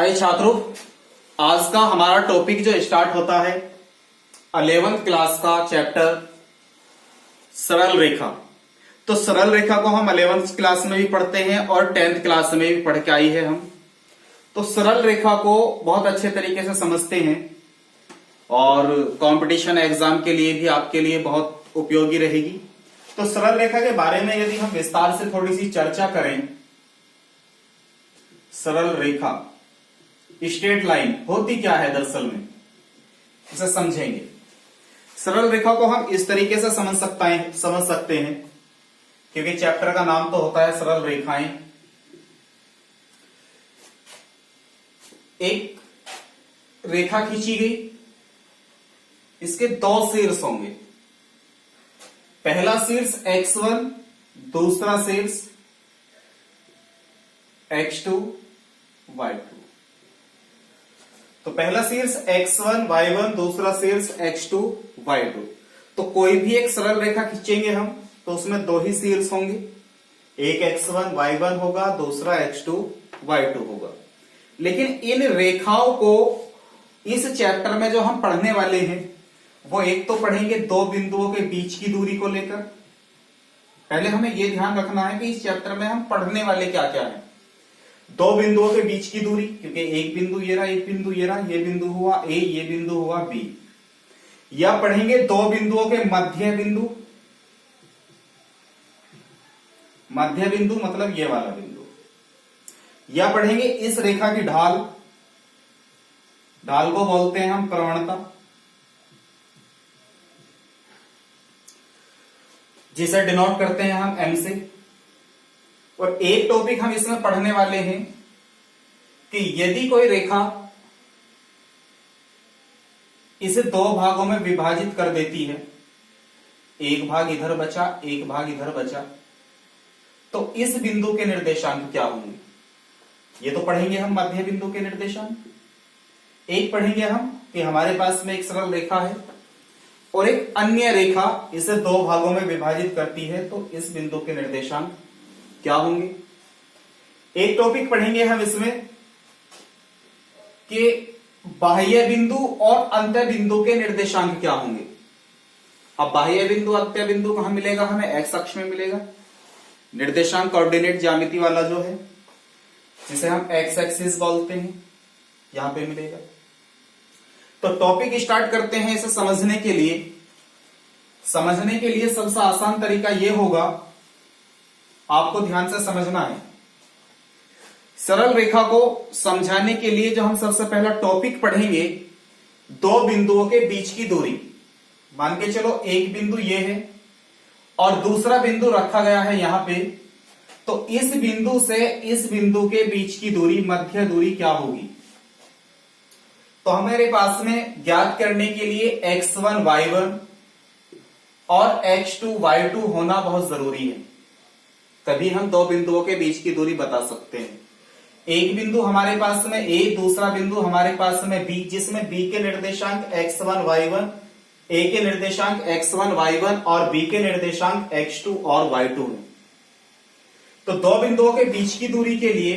आइए छात्रों, आज का हमारा टॉपिक जो स्टार्ट होता है 11th क्लास का चैप्टर सरल रेखा। तो सरल रेखा को हम 11th क्लास में भी पढ़ते हैं और 10th क्लास में भी पढ़ के आई है हम। तो सरल रेखा को बहुत अच्छे तरीके से समझते हैं और कंपटीशन एग्जाम के लिए भी आपके लिए बहुत उपयोगी रहेगी। तो सरल रेखा के बारे में यदि हम विस्तार से थोड़ी सी चर्चा करें, सरल रेखा स्ट्रेट लाइन होती क्या है दरअसल में, इसे समझेंगे। सरल रेखा को हम इस तरीके से समझ सकते हैं क्योंकि चैप्टर का नाम तो होता है सरल रेखाएं। एक रेखा खींची गई, इसके दो शीर्ष होंगे। पहला शीर्ष x1, दूसरा शीर्ष x2, y2। तो पहला शीर्ष x1, y1, दूसरा शीर्ष x2, y2। तो कोई भी एक सरल रेखा खींचेंगे हम तो उसमें दो ही शीर्ष होंगे, एक x1, y1 होगा, दूसरा x2, y2 होगा। लेकिन इन रेखाओं को इस चैप्टर में जो हम पढ़ने वाले हैं वो एक तो पढ़ेंगे दो बिंदुओं के बीच की दूरी को लेकर। पहले हमें यह ध्यान रखना है कि इस चैप्टर में हम पढ़ने वाले क्या क्या है। दो बिंदुओं के बीच की दूरी, क्योंकि एक बिंदु ये रहा, एक बिंदु ये रहा, ये बिंदु हुआ ए, ये बिंदु हुआ बी। या पढ़ेंगे दो बिंदुओं के मध्य बिंदु, मध्य बिंदु मतलब ये वाला बिंदु। या पढ़ेंगे इस रेखा की ढाल, ढाल को बोलते हैं हम प्रवणता, जिसे डिनोट करते हैं हम एम से। और एक टॉपिक हम इसमें पढ़ने वाले हैं कि यदि कोई रेखा इसे दो भागों में विभाजित कर देती है, एक भाग इधर बचा, एक भाग इधर बचा, तो इस बिंदु के निर्देशांक क्या होंगे। ये तो पढ़ेंगे हम मध्य बिंदु के निर्देशांक। एक पढ़ेंगे हम कि हमारे पास में एक सरल रेखा है और एक अन्य रेखा इसे दो भागों में विभाजित करती है, तो इस बिंदु के निर्देशांक क्या होंगे। एक टॉपिक पढ़ेंगे हम इसमें कि बाह्य बिंदु और अंत्य बिंदु के निर्देशांक क्या होंगे। अब बाह्य बिंदु अंत्य बिंदु कहां मिलेगा, हमें एक्स अक्ष में मिलेगा। निर्देशांक कोऑर्डिनेट ज्यामिति वाला जो है, जिसे हम एक्स एक्सिस बोलते हैं, यहां पे मिलेगा। तो टॉपिक स्टार्ट करते हैं। इसे समझने के लिए सबसे आसान तरीका यह होगा, आपको ध्यान से समझना है। सरल रेखा को समझाने के लिए जो हम सबसे पहला टॉपिक पढ़ेंगे, दो बिंदुओं के बीच की दूरी। मान के चलो एक बिंदु ये है और दूसरा बिंदु रखा गया है यहां पे, तो इस बिंदु से इस बिंदु के बीच की दूरी, मध्य दूरी क्या होगी। तो हमारे पास में ज्ञात करने के लिए x1 y1 और x2 y2 होना बहुत जरूरी है, तभी हम दो बिंदुओं के बीच की दूरी बता सकते हैं। एक बिंदु हमारे पास में a, दूसरा बिंदु हमारे पास में b, जिसमें b के निर्देशांक x1 y1, a के निर्देशांक x1 y1 और b के निर्देशांक x2 और y2 है। तो दो बिंदुओं के बीच की दूरी के लिए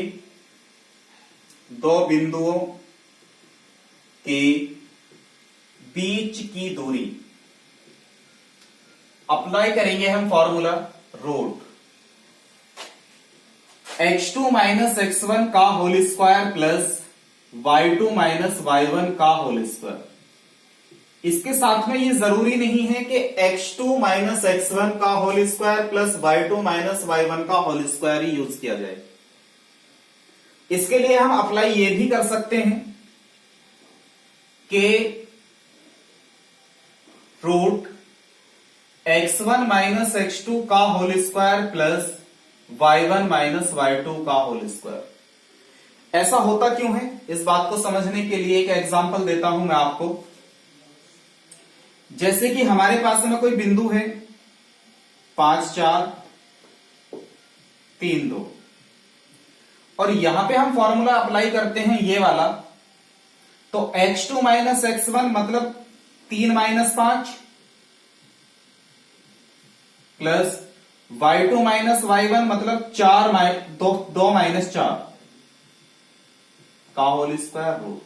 दो बिंदुओं के बीच की दूरी अप्लाई करेंगे हम formula root x2 minus x1 का whole square plus y2 minus y1 का होल स्क्वायर। इसके साथ में ये जरूरी नहीं है कि x2 माइनस x1 का whole square plus y2 minus y1 का होल स्क्वायर ही यूज किया जाए। इसके लिए हम अप्लाई ये भी कर सकते हैं कि रूट x1 माइनस x2 का whole square plus y1 minus y2 का होल स्क्वायर। ऐसा होता क्यों है, इस बात को समझने के लिए एक एग्जांपल देता हूं मैं आपको। जैसे कि हमारे पास में कोई बिंदु है 5 4 3 2 और यहां पे हम फॉर्मूला अप्लाई करते हैं ये वाला। तो x2 माइनस x1 मतलब 3 minus 5 plus y2 minus y1 मतलब 2 माइनस 4। का होल स्क्वायर रूट।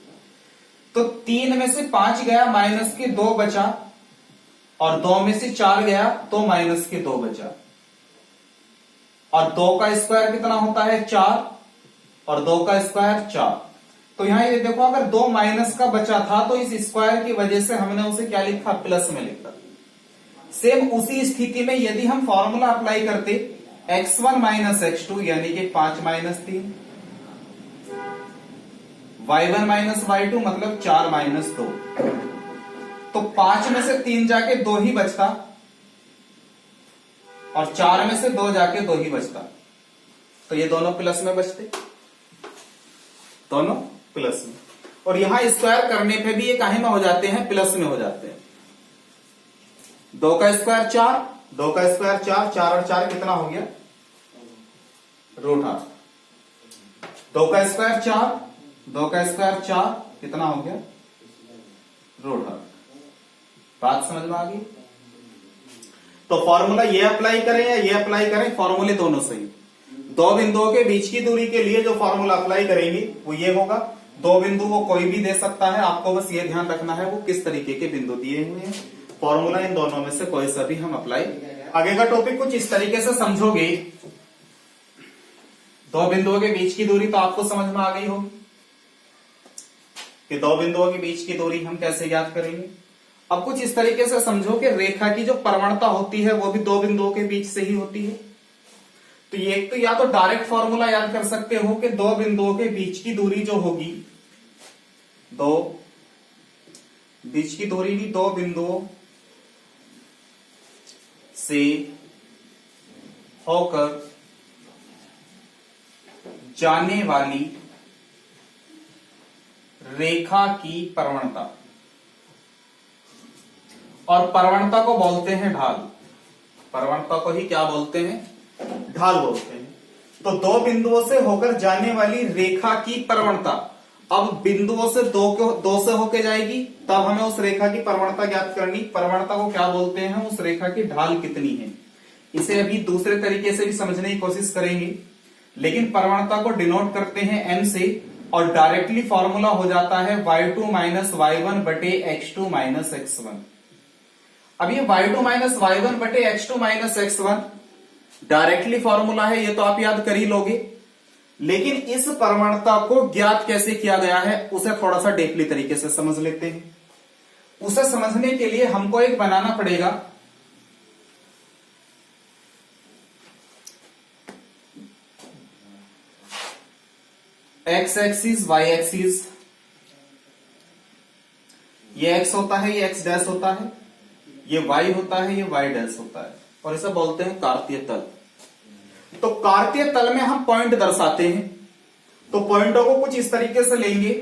तो 3 में से 5 गया, माइनस के 2 बचा, और 2 में से 4 गया तो माइनस के 2 बचा, और 2 का स्क्वायर कितना होता है 4, और 2 का स्क्वायर 4। तो यहां ये देखो, अगर 2 माइनस का बचा था तो इस स्क्वायर की वजह से हमने उसे क्या लिखा, प्लस में लिखा। सेम उसी स्थिति में यदि हम फॉर्मूला अप्लाई करते x1 माइनस x2 यानी कि 5 माइनस 3, y1 माइनस y2 मतलब 4 माइनस 2, तो 5 में से 3 जाके 2 ही बचता, और 4 में से 2 जाके 2 ही बचता, तो ये दोनों प्लस में बचते, दोनों प्लस में। और यहां स्क्वायर करने पे भी ये काहे में हो जाते हैं, प्लस में हो जाते हैं। 2 का स्क्वायर 4, 2 का स्क्वायर 4, 4 और 4 कितना हो गया, रूट 8। 2 का स्क्वायर 4, 2 का स्क्वायर 4 कितना हो गया, रूट 8। बात समझ में आ गई? तो फॉर्मूला ये अप्लाई करें या ये अप्लाई करें, फॉर्मूले दोनों सही। दो बिंदुओं के बीच की दूरी के लिए जो फॉर्मूला अप्लाई करेंगे वो ये होगा। दो बिंदु वो कोई भी दे सकता है, आपको बस ये ध्यान रखना है वो किस तरीके के बिंदु दिए हुए हैं। फॉर्मूला इन दोनों में से कोई सा भी हम अप्लाई। आगे का टॉपिक कुछ इस तरीके से समझोगे। दो बिंदुओं के बीच की दूरी तो आपको समझ में आ गई होगी कि दो बिंदुओं के बीच की दूरी हम कैसे ज्ञात करेंगे। अब कुछ इस तरीके से समझो कि रेखा की जो प्रवणता होती है वो भी दो बिंदुओं के बीच से ही होती है। तो ये एक तो या तो डायरेक्ट फॉर्मूला याद कर सकते हो कि दो बिंदुओं के बीच की दूरी जो होगी, दो बीच की दूरी भी दो बिंदुओं से होकर जाने वाली रेखा की प्रवणता, और प्रवणता को बोलते हैं ढाल। प्रवणता को ही क्या बोलते हैं, ढाल बोलते हैं। तो दो बिंदुओं से होकर जाने वाली रेखा की प्रवणता, अब बिंदुओं से दो से होकर जाएगी, तब हमें उस रेखा की प्रवणता ज्ञात करनी। प्रवणता को क्या बोलते हैं, उस रेखा की ढाल कितनी है। इसे अभी दूसरे तरीके से भी समझने की कोशिश करेंगे, लेकिन प्रवणता को डिनोट करते हैं m से, और डायरेक्टली फॉर्मूला हो जाता है y2 माइनस y1 बटे x2 माइनस x1। अब ये y2 माइनस y1 बटे x2 minus x1 directly formula है, ये तो आप याद कर ही लोगे। लेकिन इस प्रवणता को ज्ञात कैसे किया गया है उसे थोड़ा सा डीपली तरीके से समझ लेते हैं। उसे समझने के लिए हमको एक बनाना पड़ेगा x एक्सिस y एक्सिस। ये x होता है, ये x डैश होता है, ये y होता है, ये y डैश होता है, और इसे बोलते हैं कार्तीय तल। तो कार्तीय तल में हम पॉइंट दर्शाते हैं। तो पॉइंटों को कुछ इस तरीके से लेंगे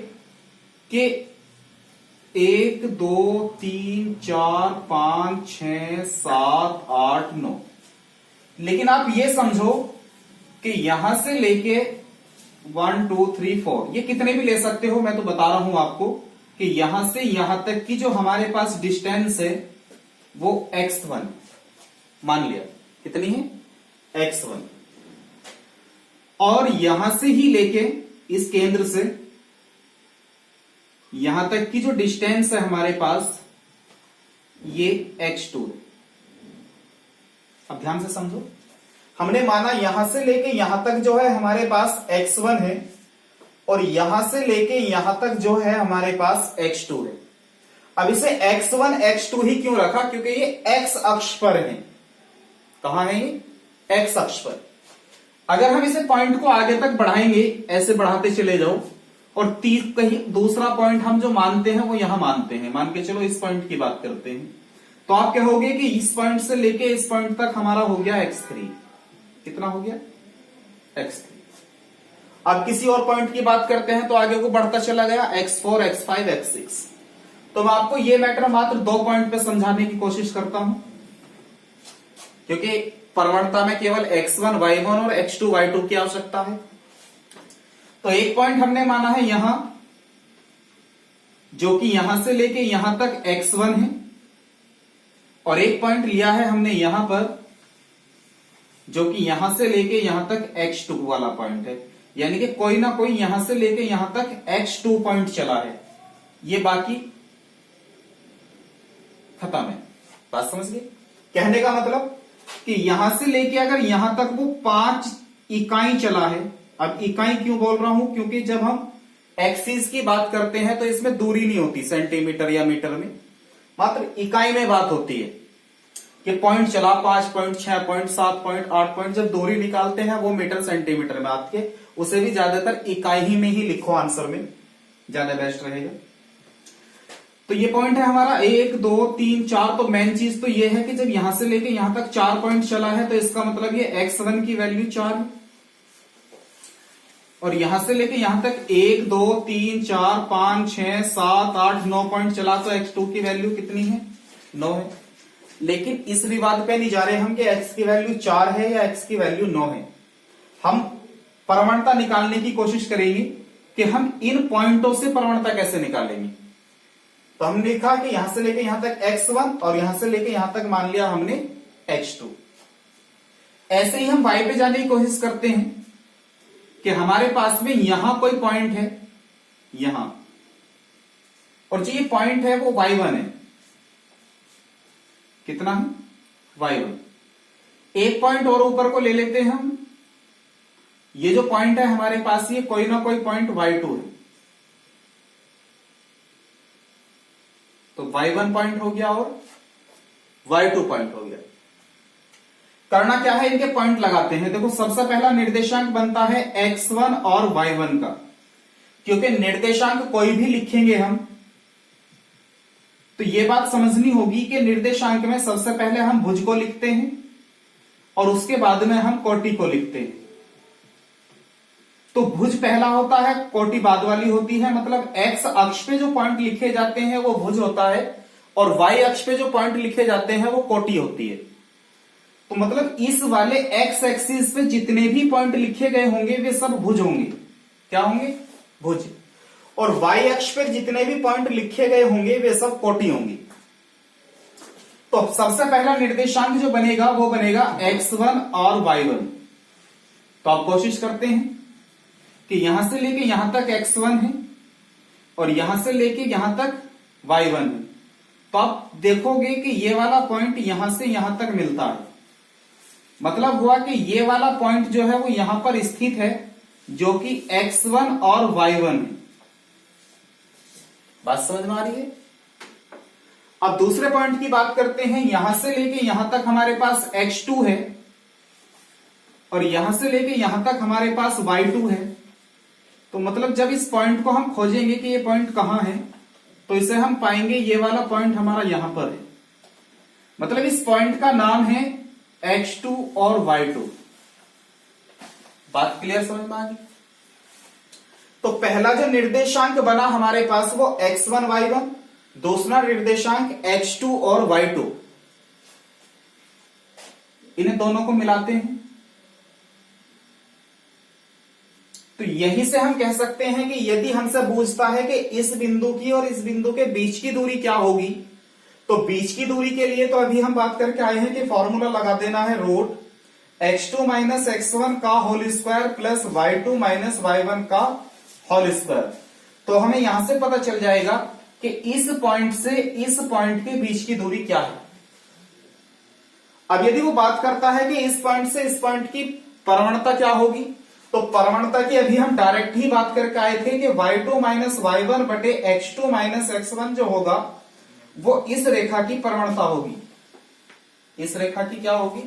कि 1 2 3 4 5 6 7 8 9। लेकिन आप ये समझो कि यहां से लेके 1 2 3 4 ये कितने भी ले सकते हो। मैं तो बता रहा हूं आपको कि यहां से यहां तक की जो हमारे पास डिस्टेंस है वो x1 मान लिया। कितनी है, x1। और यहां से ही लेके इस केंद्र से यहां तक की जो डिस्टेंस है हमारे पास ये x2। अब ध्यान से समझो, हमने माना यहां से लेके यहां तक जो है हमारे पास x1 है, और यहां से लेके यहां तक जो है हमारे पास x2 है। अब इसे x1 x2 ही क्यों रखा, क्योंकि ये x अक्ष पर है। कहां है ये, x अक्ष पर। अगर हम इसे पॉइंट को आगे तक बढ़ाएंगे, ऐसे बढ़ाते चले जाओ, और कहीं दूसरा पॉइंट हम जो मानते हैं वो यहां मानते हैं, मान के चलो इस पॉइंट की बात करते हैं, तो आप कहोगे कि इस पॉइंट से लेके इस पॉइंट तक हमारा हो गया x3। कितना हो गया, x3। अब किसी और पॉइंट की बात करते हैं तो आगे को बढ़ता चला गया x4 x5 x6। तो मैं आपको ये मैटर मात्र 2 पॉइंट पे समझाने की कोशिश करता हूं, क्योंकि प्रवणता में केवल x1 y1 और x2 y2 की आवश्यकता है। तो एक पॉइंट हमने माना है यहां, जो कि यहां से लेके यहां तक x1 है, और एक पॉइंट लिया है हमने यहां पर, जो कि यहां से लेके यहां तक x2 वाला पॉइंट है। यानी कि कोई ना कोई यहां से लेके यहां तक x2 पॉइंट चला है, ये बाकी खत्म है। बात समझ गए? कहने का मतलब कि यहां से लेके अगर यहां तक वो 5 इकाई चला है। अब इकाई क्यों बोल रहा हूं? क्योंकि जब हम एक्सिस की बात करते हैं तो इसमें दूरी नहीं होती सेंटीमीटर या मीटर में, मात्र इकाई में बात होती है कि पॉइंट चला 5 पॉइंट, 6 पॉइंट, 7 पॉइंट, 8 पॉइंट। जब दूरी निकालते हैं वो मीटर सेंटीमीटर में आती है, उसे भी ज्यादातर इकाई ही में ही लिखो, आंसर में ज्यादा बेस्ट रहेगा। तो ये पॉइंट है हमारा 1 2 3 4। तो मेन चीज तो ये है कि जब यहां से लेके यहां तक 4 पॉइंट चला है तो इसका मतलब ये x1 की वैल्यू 4 है, और यहां से लेके यहां तक 1 2 3 4 5 6 7 8 9 पॉइंट चला, तो x2 की वैल्यू कितनी है? 9 है। लेकिन इस विवाद पे नहीं जा रहे हम कि x की वैल्यू 4 है या x की वैल्यू 9 है। हम प्रवणता निकालने की कोशिश करेंगे कि हम इन पॉइंटों से प्रवणता कैसे निकालेंगे। तो हमने लिखा कि यहां से लेके यहां तक x1 और यहां से लेके यहां तक मान लिया हमने x2। ऐसे ही हम y पे जाने की कोशिश करते हैं कि हमारे पास में यहां कोई पॉइंट है यहां, और जो ये पॉइंट है वो y1 है। कितना है? y1। एक पॉइंट और ऊपर को ले लेते हैं हम। ये जो पॉइंट है हमारे पास, ये कोई ना कोई पॉइंट y2 है, तो y1 पॉइंट हो गया और y2 पॉइंट हो गया। करना क्या है? इनके पॉइंट लगाते हैं। देखो सबसे पहला निर्देशांक बनता है x1 और y1 का, क्योंकि निर्देशांक कोई भी लिखेंगे हम तो ये बात समझनी होगी कि निर्देशांक में सबसे पहले हम भुज को लिखते हैं और उसके बाद में हम कोटि को लिखते हैं। तो भुज पहला होता है, कोटि बाद वाली होती है। मतलब x अक्ष पे जो पॉइंट लिखे जाते हैं वो भुज होता है, और y अक्ष पे जो पॉइंट लिखे जाते हैं वो कोटि होती है। तो मतलब इस वाले x एक्सिस पे जितने भी पॉइंट लिखे गए होंगे वे सब भुज होंगे। क्या होंगे? भुज। और y अक्ष पे जितने भी पॉइंट लिखे गए होंगे वे सब कोटि होंगे। तो सबसे पहला निर्देशांक जो बनेगा वो बनेगा x1 और y1। तो आप कोशिश करते हैं कि यहां से लेके यहां तक x1 है और यहां से लेके यहां तक y1 है। तो आप देखोगे कि ये वाला पॉइंट यहां से यहां तक मिलता है। मतलब हुआ कि ये वाला पॉइंट जो है वो यहां पर स्थित है, जो कि x1 और y1 है। बात समझ में आ रही है? अब दूसरे पॉइंट की बात करते हैं। यहां से लेके यहां तक हमारे पास x2 है और यहां से लेके यहां तक हमारे पास y2 है। तो मतलब जब इस पॉइंट को हम खोजेंगे कि ये पॉइंट कहां है, तो इसे हम पाएंगे ये वाला पॉइंट हमारा यहां पर है। मतलब इस पॉइंट का नाम है x2 और y2। बात क्लियर समझ में आ गई? तो पहला जो निर्देशांक बना हमारे पास वो x1 y1, दूसरा निर्देशांक x2 और y2। इन्हें दोनों को मिलाते हैं तो यहीं से हम कह सकते हैं कि यदि हमसे पूछता है कि इस बिंदु की और इस बिंदु के बीच की दूरी क्या होगी, तो बीच की दूरी के लिए तो अभी हम बात करके आए हैं कि फॉर्मूला लगा देना है रूट x2 माइनस x1 का whole square plus y2 minus y1 का होल स्क्वायर। तो हमें यहां से पता चल जाएगा कि इस पॉइंट से इस पॉइंट के बीच की दूरी क्या है। अब यदि वो बात करता है कि इस पॉइंट से इस पॉइंट की प्रवणता क्या होगी, तो प्रवणता की अभी हम डायरेक्ट ही बात करके आए थे कि y2 माइनस y1 बटे x2 माइनस x1 जो होगा वो इस रेखा की प्रवणता होगी। इस रेखा की क्या होगी?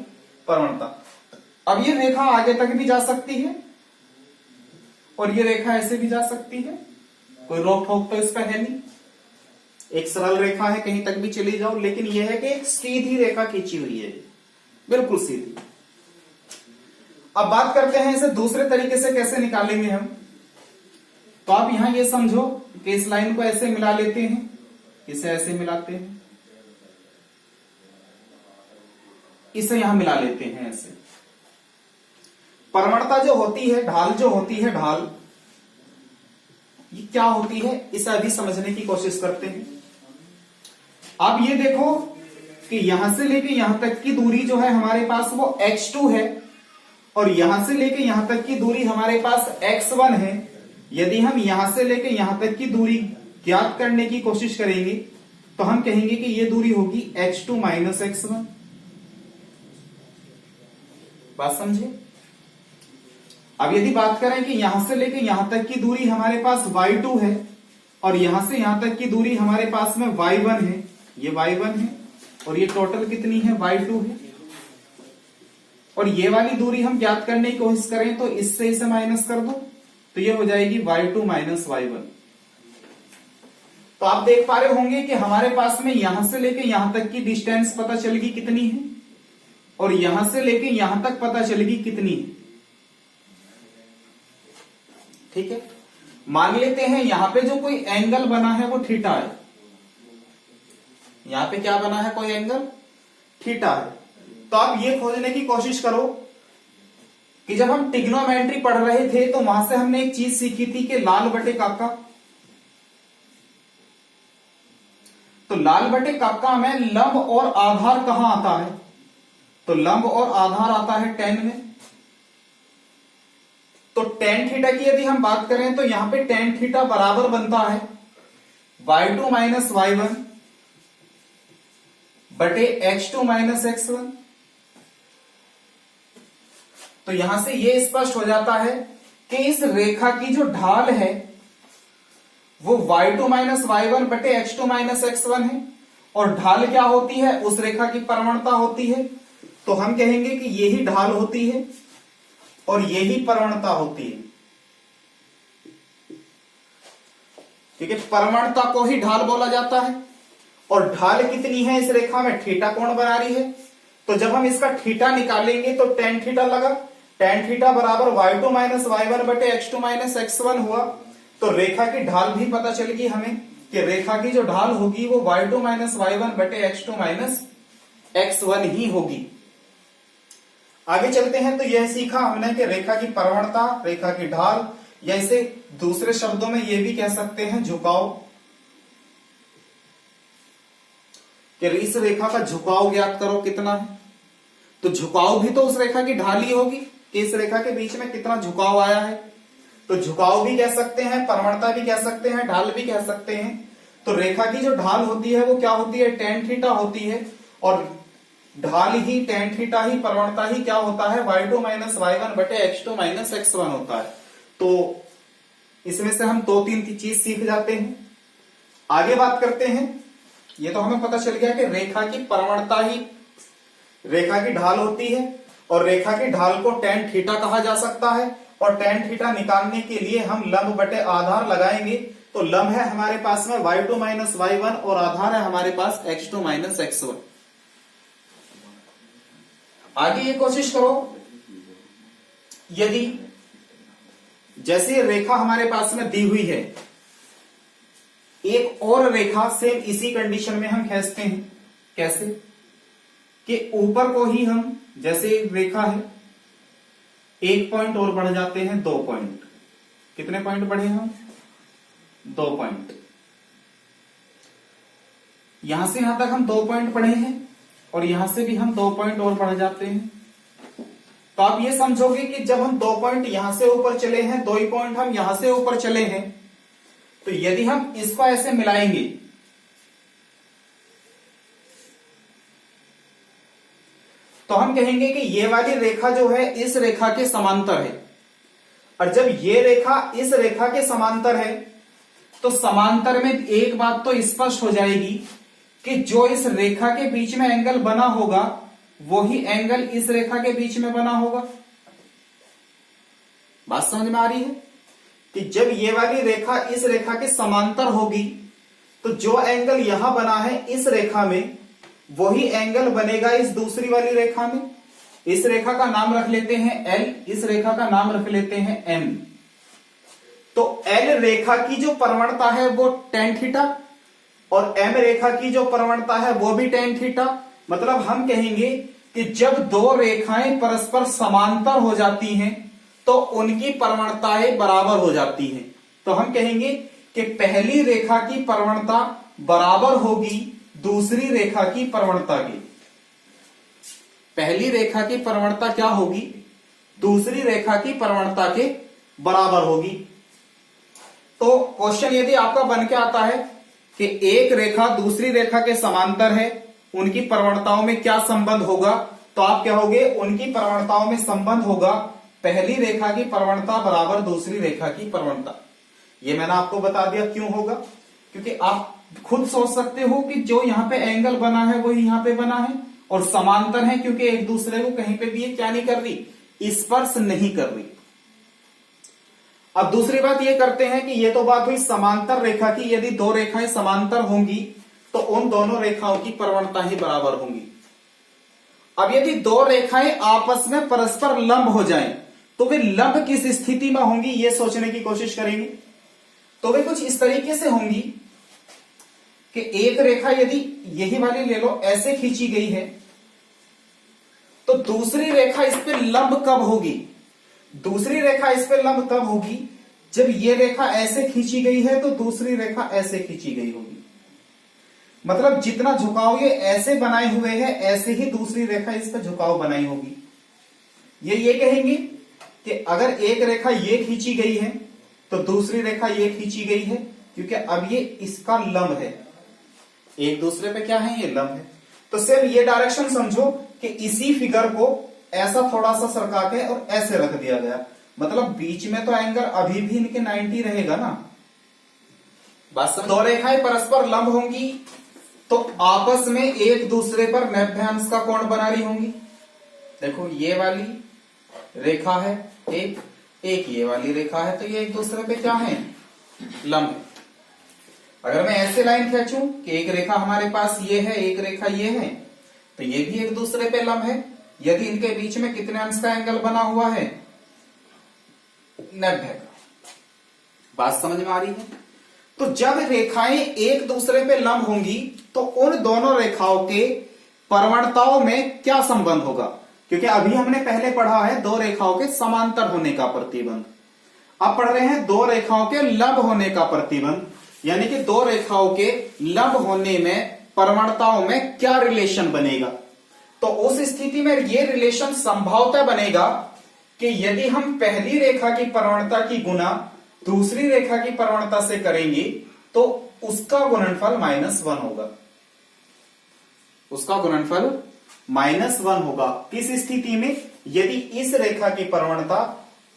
प्रवणता। अब ये रेखा आगे तक भी जा सकती है और ये रेखा ऐसे भी जा सकती है, कोई रोक ठोक तो इसका है नहीं। एक सरल रेखा है, कहीं तक भी चली जाओ, लेकिन यह है कि एक सीधी रेखा खींची हुई है, बिल्कुल सीधी। अब बात करते हैं इसे दूसरे तरीके से कैसे निकालेंगे हम। तो आप यहां ये समझो कि इस लाइन को ऐसे मिला लेते हैं, इसे ऐसे मिलाते हैं, इसे यहां मिला लेते हैं ऐसे। प्रवणता जो होती है, ढाल जो होती है, ढाल ये क्या होती है इसे अभी समझने की कोशिश करते हैं। आप ये देखो कि यहां से लेके यहां तक की दूरी जो है हमारे पास वो x2 है और यहां से लेके यहां तक की दूरी हमारे पास x1 है। यदि हम यहां से लेके यहां तक की दूरी ज्ञात करने की कोशिश करेंगे तो हम कहेंगे कि यह दूरी होगी h2 माइनस x1। बात समझे? अब यदि बात करें कि यहां से लेके यहां तक की दूरी हमारे पास y2 है और यहां से यहां तक की दूरी हमारे पास में y1 है, ये y1 है और ये टोटल कितनी है, y2 है। और ये वाली दूरी हम ज्ञात करने की कोशिश करें तो इससे इसे माइनस कर दो तो ये हो जाएगी y2 माइनस y1। तो आप देख पा रहे होंगे कि हमारे पास में यहां से लेके यहां तक की डिस्टेंस पता चलेगी कितनी है और यहां से लेके यहां तक पता चलेगी कितनी है। ठीक है, मान लेते हैं यहां पे जो कोई एंगल बना है वो थीटा है। यहां पे क्या बना है, कोई एंगल थीटा है। तो आप ये खोजने की कोशिश करो कि जब हम ट्रिग्नोमेट्री पढ़ रहे थे तो वहां से हमने एक चीज सीखी थी कि लाल बटे काका। तो लाल बटे काका में लंब और आधार कहां आता है, तो लंब और आधार आता है tan में। तो tan थीटा की यदि हम बात करें तो यहां पे tan थीटा बराबर बनता है y2 माइनस y1 बटे x2 माइनस x1। तो यहां से यह स्पष्ट हो जाता है कि इस रेखा की जो ढाल है वो y2 माइनस y1 बटे x2 माइनस x1 है और ढाल क्या होती है, उस रेखा की प्रवणता होती है। तो हम कहेंगे कि यही ढाल होती है और यही प्रवणता होती है। ठीक है, प्रवणता को ही ढाल बोला जाता है। और ढाल कितनी है इस रेखा में, थीटा कोण बना रही है। तो जब हम इसका थीटा निकालेंगे तो tan थीटा लगा, tan थीटा बराबर y2 माइनस y1 बटे x2 माइनस x1 हुआ। तो रेखा की ढाल भी पता चलेगी हमें कि रेखा की जो ढाल होगी वो y2 माइनस y1 बटे x2 माइनस x1 ही होगी। आगे चलते हैं तो यह सीखा हमने कि रेखा की प्रवणता, रेखा की ढाल, या इसे दूसरे शब्दों में यह भी कह सकते हैं झुकाव, कि इस रेखा का झुकाव ज्ञात करो कितना है। तो झुकाव भी तो उस रेखा की ढाल ही होगी कि इस रेखा के बीच में कितना झुकाव आया है। तो झुकाव भी कह सकते हैं, प्रवणता भी कह सकते हैं, ढाल भी कह सकते हैं। तो रेखा की जो ढाल होती है वो क्या होती है, tan थीटा होती है और ढाल ही tan थीटा ही, प्रवणता ही क्या होता है, y2 माइनस y1 बटे x2 माइनस x1 होता है। तो इसमें से हम 2-3 चीज सीख जाते हैं। आगे बात करते हैं, ये तो हमें पता चल गया कि रेखा की प्रवणता ही रेखा की ढाल होती है और रेखा की ढाल को tan थीटा कहा जा सकता है। और tan थीटा निकालने के लिए हम लंब बटे आधार लगाएंगे। तो लंब है हमारे पास में y2 माइनस y1 और आधार है हमारे पास x2 माइनस x1। आगे ये कोशिश करो, यदि जैसे रेखा हमारे पास में दी हुई है, एक और रेखा सेम इसी कंडीशन में हम खींचते हैं। कैसे कि ऊपर को ही हम, जैसे रेखा है, 1 पॉइंट और बढ़ जाते हैं 2 पॉइंट। कितने पॉइंट बढ़े हम, 2 पॉइंट। यहां से यहां तक हम 2 पॉइंट बढ़े हैं और यहां से भी हम 2 पॉइंट और बढ़ जाते हैं। तो आप ये समझोगे कि जब हम 2 पॉइंट यहां से ऊपर चले हैं, 2 ही पॉइंट हम यहां से ऊपर चले हैं, तो यदि हम इसको ऐसे मिलाएंगे तो हम कहेंगे कि ये वाली रेखा जो है इस रेखा के समांतर है। और जब ये रेखा इस रेखा के समांतर है तो समांतर में एक बात तो स्पष्ट हो जाएगी कि जो इस रेखा के बीच में एंगल बना होगा वही एंगल इस रेखा के बीच में बना होगा। बात समझ में आ रही है कि जब ये वाली रेखा इस रेखा के समांतर होगी तो जो एंगल यहां बना है इस रेखा में वही एंगल बनेगा इस दूसरी वाली रेखा में। इस रेखा का नाम रख लेते हैं L, इस रेखा का नाम रख लेते हैं M। तो L रेखा की जो प्रवणता है वो tan थीटा और M रेखा की जो प्रवणता है वो भी tan थीटा। मतलब हम कहेंगे कि जब दो रेखाएं परस्पर समांतर हो जाती हैं तो उनकी प्रवणताएं बराबर हो जाती हैं। तो हम कहेंगे कि पहली रेखा की प्रवणता बराबर होगी दूसरी रेखा की प्रवणता की। पहली रेखा की प्रवणता क्या होगी, दूसरी रेखा की प्रवणता के बराबर होगी। तो क्वेश्चन यदि आपका बन के आता है कि एक रेखा दूसरी रेखा के समांतर है, उनकी प्रवणताओं में क्या संबंध होगा, तो आप कहोगे उनकी प्रवणताओं में संबंध होगा पहली रेखा की प्रवणता बराबर दूसरी रेखा की प्रवणता। ये मैंने आपको बता दिया क्यों होगा, क्योंकि आप खुद सोच सकते हो कि जो यहां पे एंगल बना है वही यहां पे बना है और समांतर है, क्योंकि एक दूसरे को कहीं पे भी ये क्या नहीं कर रही, स्पर्श नहीं कर रही। अब दूसरी बात ये करते हैं कि ये तो बात हुई समांतर रेखा की, यदि दो रेखाएं समांतर होंगी तो उन दोनों रेखाओं की प्रवणता ही बराबर होंगी। अब यदि दो रेखाएं आपस में परस्पर लंब हो जाएं तो वे लंब किस स्थिति में होंगी, ये सोचने की कोशिश करेंगे। तो वे कुछ इस तरीके से होंगी कि एक रेखा यदि यही वाली ले लो, ऐसे खींची गई है, तो दूसरी रेखा इस पे लंब कब होगी, दूसरी रेखा इस पे लंब तब होगी जब ये रेखा ऐसे खींची गई है तो दूसरी रेखा ऐसे खींची गई होगी। मतलब जितना झुकाव ये ऐसे बनाए हुए है, ऐसे ही दूसरी रेखा इस पर झुकाव बनाई होगी। ये कहेंगे कि अगर एक रेखा ये खींची गई है तो दूसरी रेखा ये खींची गई है, क्योंकि अब ये इसका लंब है, एक दूसरे पे क्या है, ये लंब है। तो सिर्फ ये डायरेक्शन समझो कि इसी फिगर को ऐसा थोड़ा सा सरका के और ऐसे रख दिया गया, मतलब बीच में तो एंगल अभी भी इनके 90 रहेगा ना। बस दो रेखाएं परस्पर लंब होंगी तो आपस में एक दूसरे पर 90 अंश का कोण बना रही होंगी। देखो ये वाली रेखा है एक ये वाली रेखा है, तो ये एक दूसरे पे क्या है, लंब है। अगर मैं ऐसे लाइन खींचूं कि एक रेखा हमारे पास ये है, एक रेखा ये है, तो ये भी एक दूसरे पे लंब है। यदि इनके बीच में कितने अंश का एंगल बना हुआ है, 90 का। बात समझ में आ रही है। तो जब रेखाएं एक दूसरे पे लंब होंगी तो उन दोनों रेखाओं के प्रवणताओं में क्या संबंध होगा, क्योंकि अभी हमने पहले पढ़ा है दो रेखाओं के समांतर होने का प्रतिबंध, अब पढ़ रहे हैं दो रेखाओं के लंब होने का प्रतिबंध, यानी कि दो रेखाओं के लंब होने में प्रवणताओं में क्या रिलेशन बनेगा। तो उस स्थिति में ये रिलेशन संभवतः बनेगा कि यदि हम पहली रेखा की प्रवणता की गुना दूसरी रेखा की प्रवणता से करेंगे तो उसका गुणनफल -1 होगा, उसका गुणनफल -1 होगा। किस स्थिति में, यदि इस रेखा की प्रवणता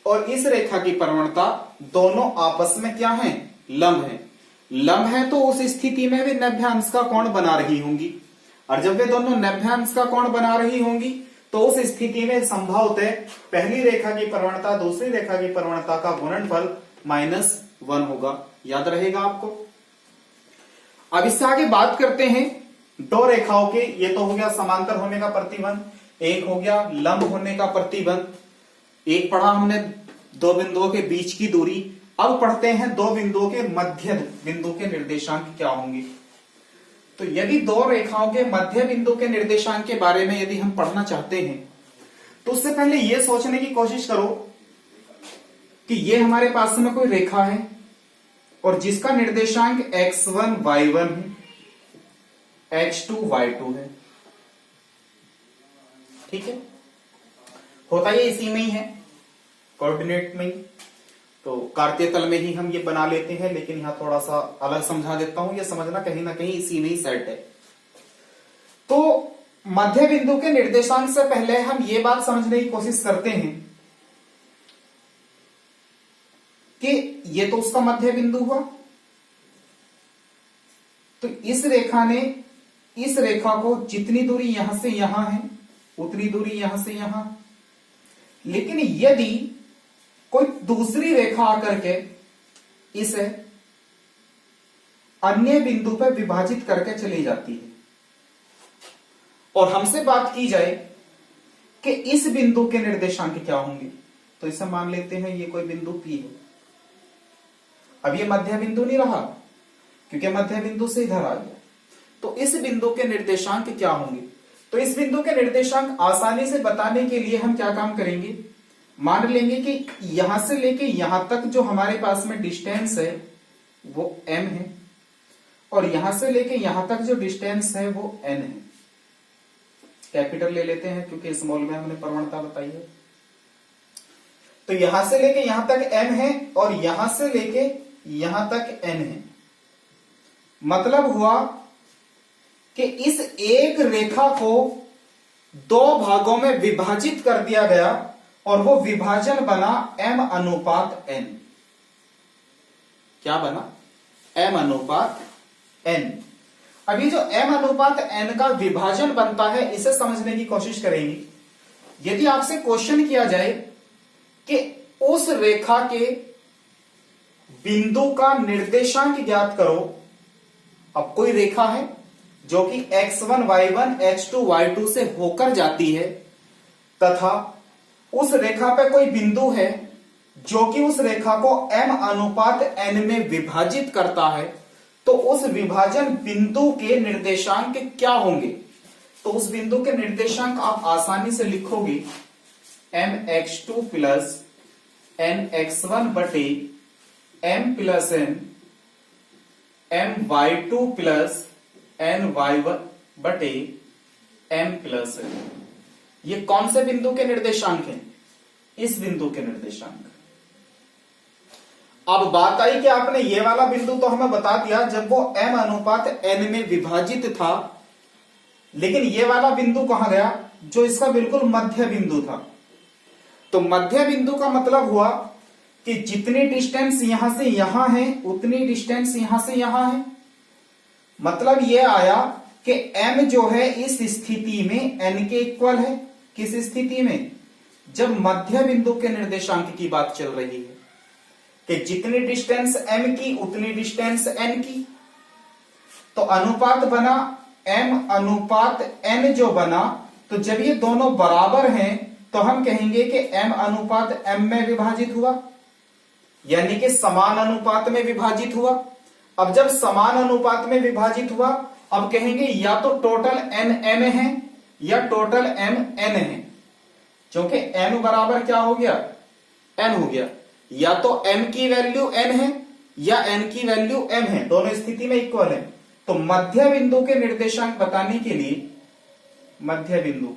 और इस रेखा की प्रवणता दोनों आपस में क्या है, लंब है। लंब है तो उस स्थिति में वे 90 अंश का कोण बना रही होंगी, और जब वे दोनों 90 अंश का कोण बना रही होंगी तो उस स्थिति में संभवतः पहली रेखा की प्रवणता दूसरी रेखा की प्रवणता का गुणनफल -1 होगा। याद रहेगा आपको। अब इससे आगे बात करते हैं दो रेखाओं के। ये तो हो गया समांतर होने का प्रतिबंध, एक हो गया लंब होने का प्रतिबंध। एक पढ़ा हमने दो बिंदुओं के बीच की दूरी। अब पढ़ते हैं दो बिंदुओं के मध्य बिंदु के निर्देशांक क्या होंगे। तो यदि दो रेखाओं के मध्य बिंदु के निर्देशांक के बारे में यदि हम पढ़ना चाहते हैं तो उससे पहले यह सोचने की कोशिश करो कि ये हमारे पास में कोई रेखा है और जिसका निर्देशांक x1 y1 है, x2 y2 है। ठीक है, होता ये इसी में ही है, कोऑर्डिनेट में ही। तो कार्तीय तल में ही हम ये बना लेते हैं, लेकिन यहां थोड़ा सा अलग समझा देता हूं, ये समझना कहीं ना कहीं इसी में ही सेट है। तो मध्य बिंदु के निर्देशांक से पहले हम ये बात समझने की कोशिश करते हैं कि ये तो उसका मध्य बिंदु हुआ, तो इस रेखा ने इस रेखा को जितनी दूरी यहां से यहां है उतनी दूरी यहां से यहां। लेकिन यदि कोई दूसरी रेखा आकर के इसे अन्य बिंदु पर विभाजित करके चली जाती है और हमसे बात की जाए कि इस बिंदु के निर्देशांक क्या होंगे, तो इसे मान लेते हैं ये कोई बिंदु P है। अब ये मध्य बिंदु नहीं रहा क्योंकि मध्य बिंदु से इधर आ गया, तो इस बिंदु के निर्देशांक क्या होंगे। तो इस बिंदु के निर्देशांक आसानी से बताने के लिए हम क्या काम करेंगे, मान लेंगे कि यहां से लेके यहां तक जो हमारे पास में डिस्टेंस है वो m है और यहां से लेके यहां तक जो डिस्टेंस है वो n है। कैपिटल ले लेते हैं क्योंकि स्मॉल में हमने प्रवणता बताई है। तो यहां से लेके यहां तक m है और यहां से लेके यहां तक n है। मतलब हुआ कि इस एक रेखा को दो भागों में विभाजित कर दिया गया और वो विभाजन बना m अनुपात n। क्या बना? m अनुपात n। अब ये जो m अनुपात n का विभाजन बनता है इसे समझने की कोशिश करेंगे। यदि आपसे क्वेश्चन किया जाए कि उस रेखा के बिंदु का निर्देशांक ज्ञात करो। अब कोई रेखा है जो कि x1 y1 x2 y2 से होकर जाती है तथा उस रेखा पे कोई बिंदु है जो कि उस रेखा को m अनुपात n में विभाजित करता है, तो उस विभाजन बिंदु के निर्देशांक क्या होंगे? तो उस बिंदु के निर्देशांक आप आसानी से लिखोगे mx2 प्लस nx1 बटे m plus n my2 plus ny1 बटे m प्लस n। ये कौन से बिंदु के निर्देशांक हैं? इस बिंदु के निर्देशांक। अब बात आई कि आपने ये वाला बिंदु तो हमें बता दिया जब वो m अनुपात n में विभाजित था, लेकिन ये वाला बिंदु कहां गया? जो इसका बिल्कुल मध्य बिंदु था। तो मध्य बिंदु का मतलब हुआ कि जितनी डिस्टेंस यहां से यहां है उतनी डिस्टेंस यहां से यहां है। मतलब यह आया कि m जो है इस स्थिति में n के इक्वल है। किस स्थिति में? जब मध्य बिंदु के निर्देशांक की बात चल रही है कि जितनी डिस्टेंस m की उतनी डिस्टेंस n की। तो अनुपात बना m अनुपात n जो बना, तो जब ये दोनों बराबर हैं तो हम कहेंगे कि m अनुपात m में विभाजित हुआ, यानी कि समान अनुपात में विभाजित हुआ। अब जब समान अनुपात में विभाजित हुआ, अब कहेंगे या तो टोटल n m है या टोटल m n है, क्योंकि m बराबर क्या हो गया? n हो गया। या तो m की वैल्यू n है या n की वैल्यू m है, दोनों स्थिति में इक्वल है। तो मध्य बिंदु के निर्देशांक बताने के लिए मध्य बिंदु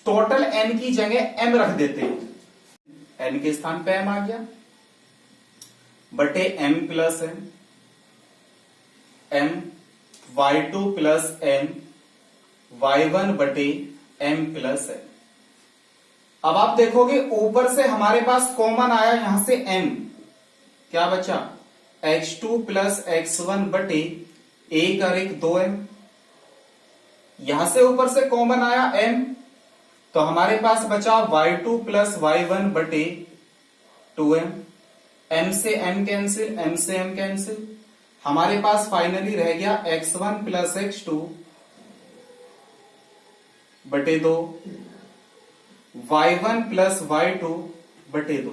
टोटल n की जगह m रख देते हैं। n के स्थान पे m आ गया बटे m plus m y2 plus m y1 बटे m प्लस m। अब आप देखोगे ऊपर से हमारे पास कॉमन आया यहां से m, क्या बचा? x2 प्लस x1 बटे 1 और 1 2m। यहां से ऊपर से कॉमन आया m, तो हमारे पास बचा y2 प्लस y1 बटे 2m। m से m कैंसिल, m से m कैंसिल, हमारे पास फाइनली रह गया x1 प्लस x2 बटे 2, y1 प्लस y2 बटे 2।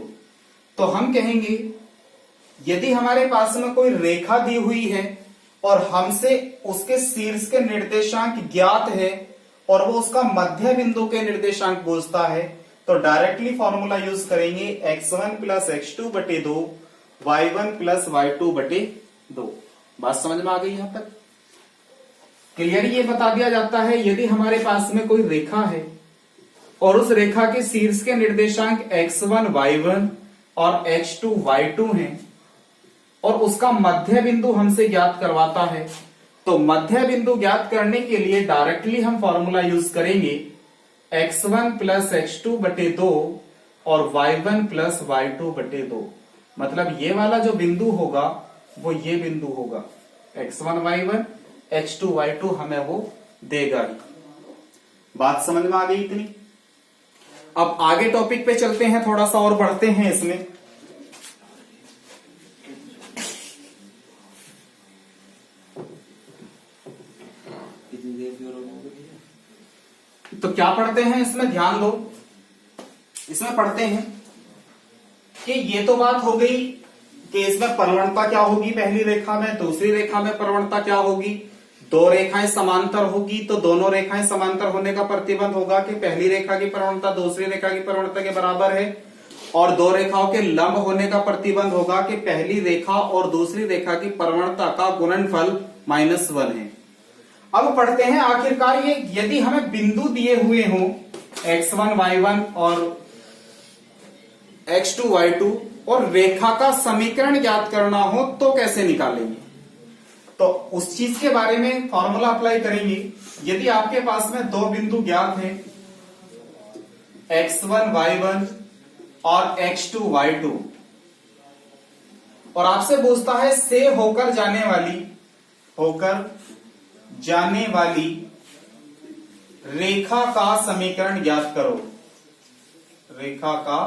तो हम कहेंगे यदि हमारे पास में कोई रेखा दी हुई है और हमसे उसके शीर्ष के निर्देशांक ज्ञात है और वो उसका मध्य बिंदु के निर्देशांक पूछता है, तो डायरेक्टली फॉर्मूला यूज करेंगे x1 प्लस x2 बटे 2, y1 प्लस y2 बटे 2। बात समझ में आ गई? यहां तक क्लियर? ये बता दिया जाता है यदि हमारे पास में कोई रेखा है और उस रेखा के शीर्ष के निर्देशांक x1 y1 और x2 y2 हैं और उसका मध्य बिंदु हमसे ज्ञात करवाता है, तो मध्य बिंदु ज्ञात करने के लिए डायरेक्टली हम फॉर्मूला यूज करेंगे x1 प्लस x2 बटे 2 और y1 प्लस y2 बटे 2। मतलब ये वाला जो बिंदु होगा वो ये बिंदु होगा, x1 y1 x2 y2 हमें वो देगा ही। बात समझ में आ गई इतनी? अब आगे टॉपिक पे चलते हैं, थोड़ा सा और बढ़ते हैं इसमें। तो क्या पढ़ते हैं इसमें? ध्यान दो। इसमें पढ़ते हैं कि ये तो बात हो गई कि इसमें प्रवणता क्या होगी पहली रेखा में, दूसरी रेखा में प्रवणता क्या होगी। दो रेखाएं समांतर होगी तो दोनों रेखाएं समांतर होने का प्रतिबंध होगा कि पहली रेखा की प्रवणता दूसरी रेखा की प्रवणता के बराबर है, और दो रेखाओं के लंब होने का प्रतिबंध होगा कि पहली रेखा और दूसरी रेखा की प्रवणता का गुणनफल -1 है। अब पढ़ते हैं आखिरकार ये यदि हमें बिंदु दिए हुए हों x1 y1 और x2 y2 और रेखा का समीकरण ज्ञात करना हो तो कैसे निकालेंगे? तो उस चीज के बारे में फॉर्मूला अप्लाई करेंगे। यदि आपके पास में दो बिंदु ज्ञात हैं x1 y1 और x2 y2 और आपसे पूछता है से होकर जाने वाली रेखा का समीकरण ज्ञात करो, रेखा का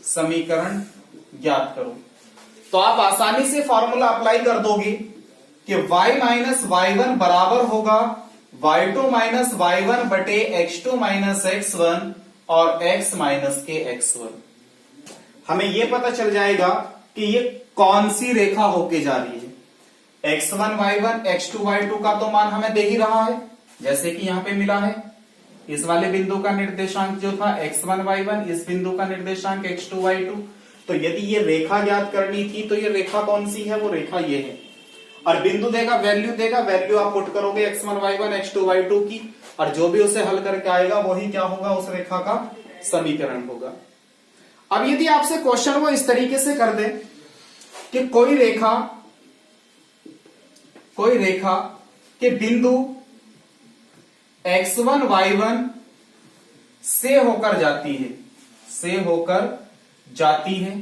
समीकरण ज्ञात करो, तो आप आसानी से फॉर्मूला अप्लाई कर दोगे कि y माइनस y1 बराबर होगा y2 माइनस y1 बटे x2 माइनस x1 और x माइनस के x1। हमें यह पता चल जाएगा कि ये कौन सी रेखा होके जा रही है। x1 y1 x2 y2 का तो मान हमें दे ही रहा है, जैसे कि यहां पे मिला है। इस वाले बिंदु का निर्देशांक जो था x1 y1, इस बिंदु का निर्देशांक x2 y2। तो यदि ये रेखा ज्ञात करनी थी तो ये रेखा कौन सी है? वो रेखा ये है। और बिंदु देगा, वैल्यू आप पुट करोगे x1 y1 x2 y2 की, और जो भी उसे हल करके आएगा वही क्या होगा? उस रेखा का समीकरण होगा। अब यदि आपसे क्वेश्चन वो इस तरीके से कर दे कि कोई रेखा के बिंदु x1 y1 से होकर जाती है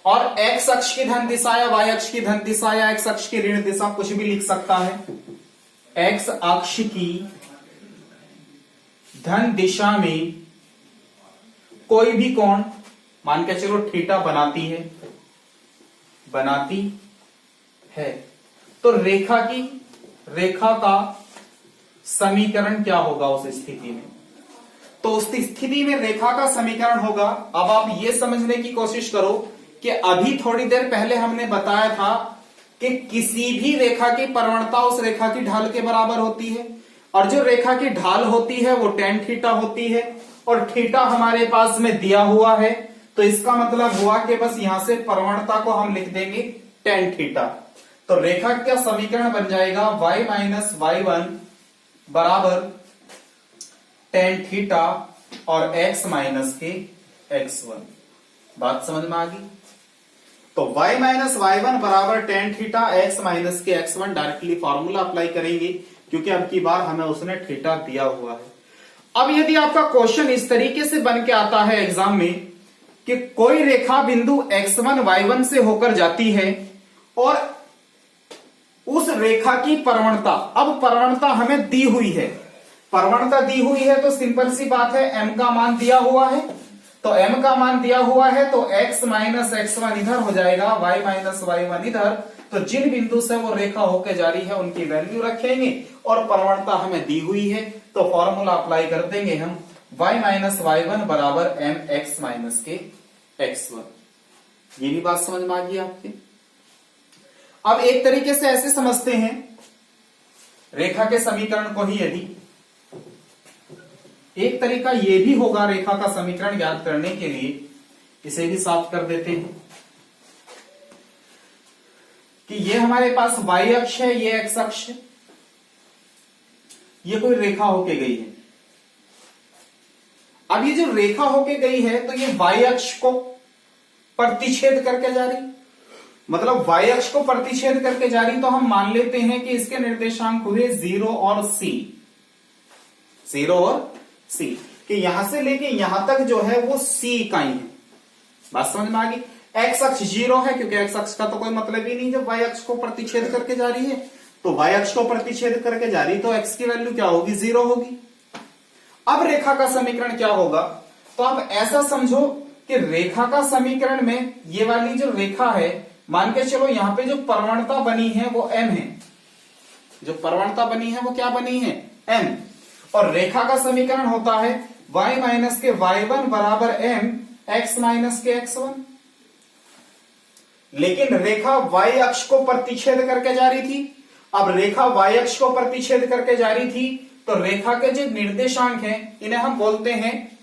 और x अक्ष की धन दिशा या y अक्ष की धन दिशा या x अक्ष की ऋण दिशा, कुछ भी लिख सकता है। x अक्ष की धन दिशा में कोई भी कोण, मान के चलो थीटा बनाती है, तो रेखा का समीकरण क्या होगा उस स्थिति में? तो उस स्थिति में रेखा का समीकरण होगा। अब आप ये समझने की कोशिश करो कि अभी थोड़ी देर पहले हमने बताया था कि किसी भी रेखा की प्रवणता उस रेखा की ढाल के बराबर होती है, और जो रेखा की ढाल होती है वो tan थीटा होती है, और थीटा हमारे पास में दिया हुआ है। तो इसका मतलब हुआ कि बस यहां से प्रवणता को हम लिख देंगे tan थीटा। तो रेखा का समीकरण बन जाएगा y माइनस y1 बराबर tan थीटा और x माइनस के x1। बात समझ में आ गई? तो y माइनस y1 बराबर tan थीटा x माइनस के x1 डायरेक्टली फॉर्मूला अप्लाई करेंगे, क्योंकि अब की बार हमें उसने थीटा दिया हुआ है। अब यदि आपका क्वेश्चन इस तरीके से बन के आता है एग्जाम में कि कोई रेखा बिंदु x1 y1 से होकर जाती है और उस रेखा की प्रवणता, अब प्रवणता हमें दी हुई है, तो सिंपल सी बात है m का मान दिया हुआ है, तो x माइनस x1 इधर हो जाएगा, y माइनस y1 इधर। तो जिन बिंदु से वो रेखा होके जा रही है उनकी वैल्यू रखेंगे और प्रवणता हमें दी हुई है, तो फॉर्मूला अप्लाई कर देंगे हम y माइनस y1 बराबर mx माइनस के x1। ये भी बात समझ में आ गई आपके? अब एक तरीके से ऐसे समझते हैं रेखा के समीकरण को ही, यदि एक तरीका ये भी होगा रेखा का समीकरण ज्ञात करने के लिए, इसे भी साफ कर देते हैं कि ये हमारे पास y अक्ष है, ये x अक्ष है, ये कोई रेखा होके गई है। अब ये जो रेखा होके गई है तो ये y अक्ष को प्रतिच्छेद करके जा रही, मतलब y अक्ष को प्रतिच्छेद करके जा रही, तो हम मान लेते हैं कि इसके निर्देशांक हुए 0 और c, कि यहां से लेके यहां तक जो है वो c इकाई है। बात समझ में आ गई? x अक्ष 0 है, क्योंकि x अक्ष का तो कोई मतलब ही नहीं जब y अक्ष को प्रतिच्छेद करके जा रही है। तो y अक्ष को प्रतिच्छेद करके जा रही तो x की वैल्यू क्या होगी? 0 होगी। अब रेखा का समीकरण क्या होगा? तो आप ऐसा समझो कि रेखा का समीकरण में ये वाली जो रेखा है, मान के चलो यहां पे जो प्रवणता बनी है वो m है, जो प्रवणता बनी है वो क्या बनी है? m। और रेखा का समीकरण होता है y माइनस के y1 बराबर m x माइनस के x1। लेकिन रेखा y अक्ष को प्रतिच्छेद करके जा रही थी। अब रेखा y अक्ष को प्रतिच्छेद करके जा रही थी, तो रेखा के जो निर्देशांक हैं इन्हें हम बोलते हैं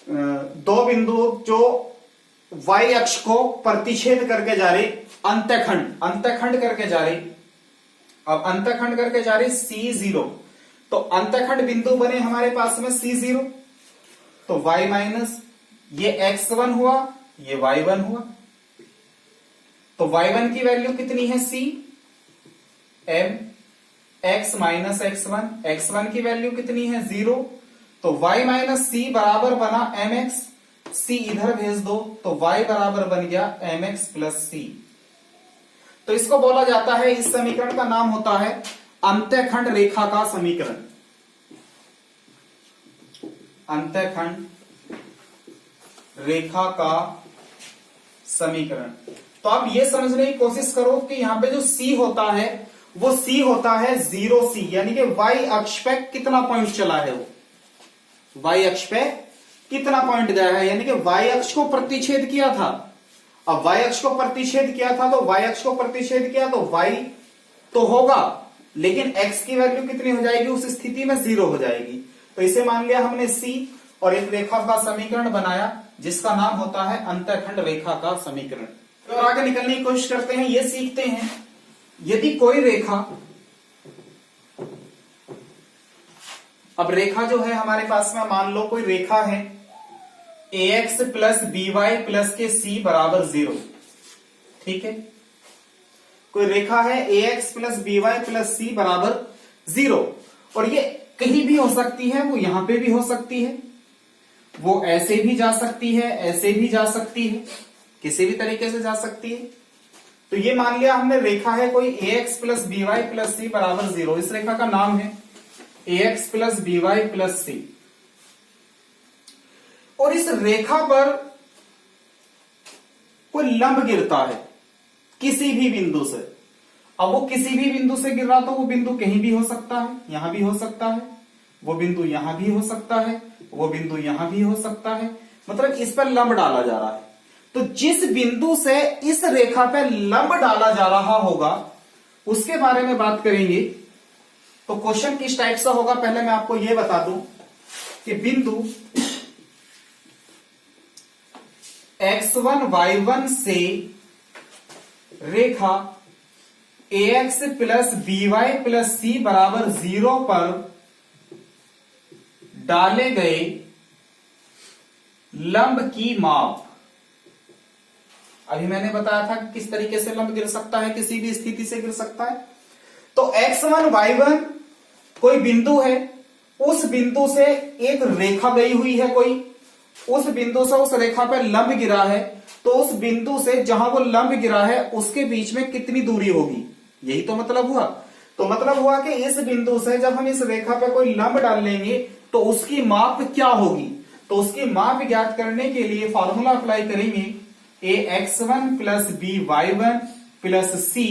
दो बिंदु जो y अक्ष को प्रतिच्छेद करके जा रही, अंतःखंड करके जा रही। अब अंतःखंड करके जा रही C0, तो अंतःखंड बिंदु बने हमारे पास में C0, तो y माइनस ये x1 हुआ, ये y1 हुआ। तो y1 की वैल्यू कितनी है C, m x minus x1, x1 की वैल्यू कितनी है 0, तो y माइनस C बराबर बना mx, C इधर भेज दो तो y बराबर बन गया mx प्लस C। तो इसको बोला जाता है, इस समीकरण का नाम होता है अंतःखंड रेखा का समीकरण, अंतःखंड रेखा का समीकरण। तो आप ये समझने की कोशिश करो कि यहां पे जो C होता है वो C होता है 0C, यानी कि y अक्ष पे कितना पॉइंट चला है, वो y अक्ष पे कितना पॉइंट गया है, यानी कि y अक्ष को प्रतिच्छेद किया था। अब y अक्ष को प्रतिच्छेद किया था तो y अक्ष को प्रतिच्छेद किया तो y तो होगा, लेकिन x की वैल्यू कितनी हो जाएगी, उस स्थिति में 0 हो जाएगी। तो इसे मान लिया हमने C और एक रेखा का समीकरण बनाया जिसका नाम होता है अंतःखंड रेखा का समीकरण। तो आगे निकलने की कोशिश करते हैं, ये सीखते हैं यदि कोई रेखा, अब रेखा जो है हमारे पास में, मान लो कोई रेखा है ax प्लस by प्लस के c बराबर 0, ठीक है। कोई रेखा है ax plus by plus c बराबर 0, और ये कहीं भी हो सकती है, वो यहां पे भी हो सकती है, वो ऐसे भी जा सकती है, ऐसे भी जा सकती है, किसी भी तरीके से जा सकती है। तो ये मान लिया हमने रेखा है कोई ax plus by plus c बराबर 0, इस रेखा का नाम है ax plus by plus c, और इस रेखा पर कोई लंब गिरता है किसी भी बिंदु से। अब वो किसी भी बिंदु से गिर रहा तो वो बिंदु कहीं भी हो सकता है, यहां भी हो सकता है, वो बिंदु यहां भी हो सकता है, वो बिंदु यहां भी हो सकता है, मतलब इस पर लंब डाला जा रहा है। तो जिस बिंदु से इस रेखा पर लंब डाला जा रहा होगा उसके बारे में बात करेंगे। तो क्वेश्चन किस टाइप से होगा, पहले मैं आपको यह बता दूं कि बिंदु x1 y1 से रेखा ax plus by plus c बराबर 0 पर डाले गए लंब की माप। अभी मैंने बताया था कि किस तरीके से लंब गिर सकता है, किसी भी स्थिति से गिर सकता है। तो x1 y1 कोई बिंदु है, उस बिंदु से एक रेखा गई हुई है, कोई उस बिंदु से उस रेखा पर लंब गिरा है, तो उस बिंदु से जहां वो लंब गिरा है उसके बीच में कितनी दूरी होगी, यही तो मतलब हुआ। तो मतलब हुआ कि इस बिंदु से जब हम इस रेखा पर कोई लंब डाल लेंगे तो उसकी माप क्या होगी। तो उसकी माप ज्ञात करने के लिए फॉर्मूला अप्लाई करेंगे, ax1 plus by1 plus c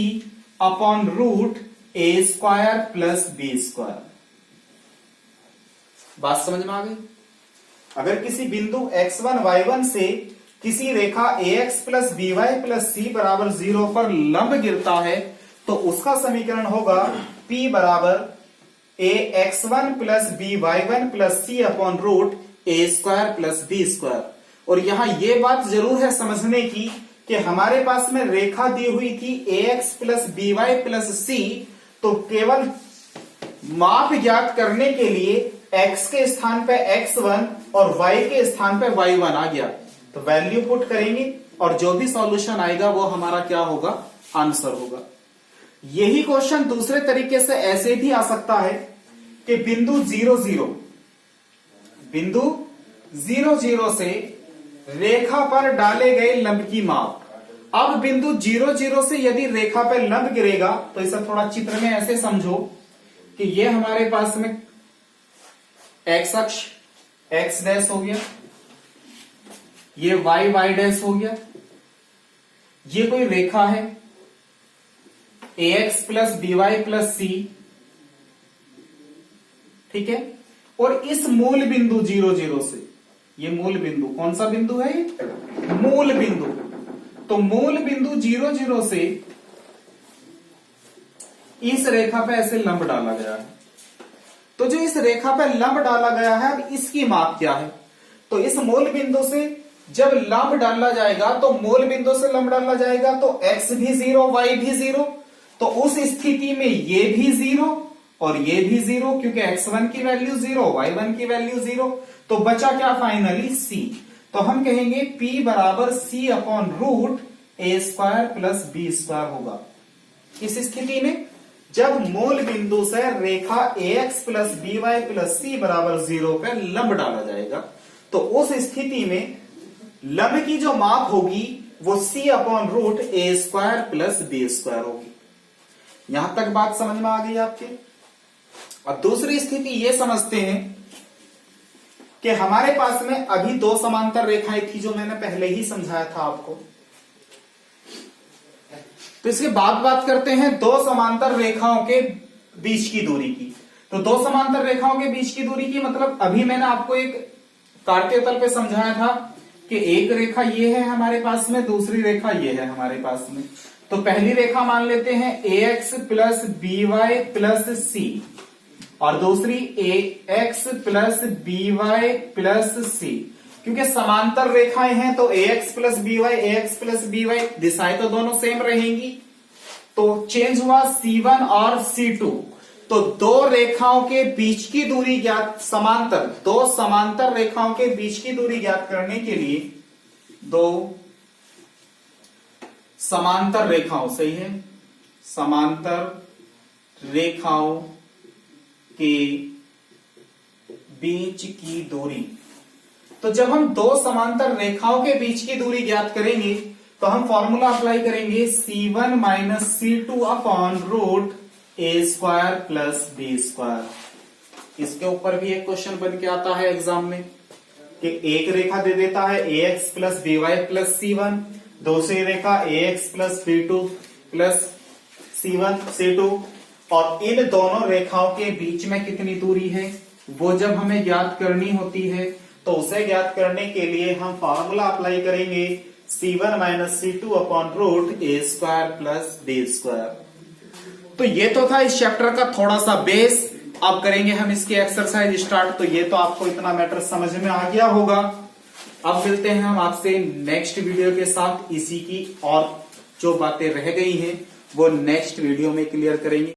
upon root a square plus b square. बात समझ में आ गई। अगर किसी बिंदु x1 y1 से किसी रेखा ax plus by plus c बराबर 0 पर लंब गिरता है तो उसका समीकरण होगा p बराबर ax1 plus by1 plus c upon root a square plus b square. और यहां यह बात जरूर है समझने की कि हमारे पास में रेखा दी हुई थी ax plus by plus c, तो केवल माप ज्ञात करने के लिए x के स्थान पे x1 और y के स्थान पे y1 आ गया, तो वैल्यू पुट करेंगे और जो भी सॉल्यूशन आएगा वो हमारा क्या होगा, आंसर होगा। यही क्वेश्चन दूसरे तरीके से ऐसे भी आ सकता है कि बिंदु 0 0 से रेखा पर डाले गए लंब की माप। अब बिंदु 0 0 से यदि रेखा पर लंब गिरेगा तो इसे थोड़ा चित्र में ऐसे समझो कि ये हमारे पास में x अक्ष x डैश हो गया, ये y डैश हो गया, ये कोई रेखा है ax plus by plus c, ठीक है। और इस मूल बिंदु 0 0 से, ये मूल बिंदु कौन सा बिंदु है, ये मूल बिंदु। तो मूल बिंदु 0 0 से इस रेखा पे ऐसे लंब डाला गया है। तो जो इस रेखा पे लंब डाला गया है, अब इसकी माप क्या है। तो इस मूल बिंदु से जब लंब डाला जाएगा, तो मूल बिंदु से लंब डाला जाएगा तो x भी 0 y भी 0, तो उस स्थिति में ये भी 0 और ये भी 0 क्योंकि x1 की वैल्यू 0, y1 की वैल्यू 0। तो बचा क्या फाइनली c। तो हम कहेंगे p बराबर c upon root a square plus b square होगा। इस स्थिति में जब मूल बिंदु से रेखा ax plus by plus c बराबर 0 पे लंब डाला जाएगा, तो उस स्थिति में लंब की जो माप होगी वो c upon root a square plus b square होगी। यहां तक बात समझ में आ गई आपके। अब दूसरी स्थिति ये समझते हैं कि हमारे पास में अभी दो समांतर रेखाएं थी जो मैंने पहले ही समझाया था आपको। तो इसके बाद बात करते हैं दो समांतर रेखाओं के बीच की दूरी की। तो दो समांतर रेखाओं के बीच की दूरी की मतलब अभी मैंने आपको एक काटते तल पे समझाया था कि एक रेखा ये है हमारे पास में, दूसरी रेखा ये है हमारे पास में। तो पहली रेखा मान लेते हैं ax plus by plus c और दूसरी ax plus by plus c। क्योंकि समांतर रेखाएं हैं तो ax प्लस by दिशाएं तो दोनों सेम रहेंगी। तो चेंज हुआ c1 और c2। तो दो रेखाओं के बीच की दूरी ज्ञात, दो समांतर रेखाओं के बीच की दूरी ज्ञात करने के लिए दो समांतर रेखाओं, सही है, समांतर रेखाओं के बीच की दूरी। तो जब हम दो समांतर रेखाओं के बीच की दूरी ज्ञात करेंगे तो हम फॉर्मूला अप्लाई करेंगे c1 minus c2 upon root a square plus b square. इसके ऊपर भी एक क्वेश्चन बन के आता है एग्जाम में कि एक रेखा दे देता है ax plus by plus c1, दूसरी रेखा ax plus b2 plus c2 और इन दोनों रेखाओं के बीच में कितनी दूरी है वो जब हमें ज्ञात करनी होती है तो उसे ज्ञात करने के लिए हम फॉर्मूला अप्लाई करेंगे c1 minus c2 upon root a square plus b square. तो ये तो था इस चैप्टर का थोड़ा सा बेस। अब करेंगे हम इसकी एक्सरसाइज स्टार्ट। तो ये तो आपको इतना मैटर समझ में आ गया होगा। अब मिलते हैं हम आपसे नेक्स्ट वीडियो के साथ। इसी की और जो बातें रह गई हैं वो नेक्स्ट वीडियो में क्लियर करेंगे।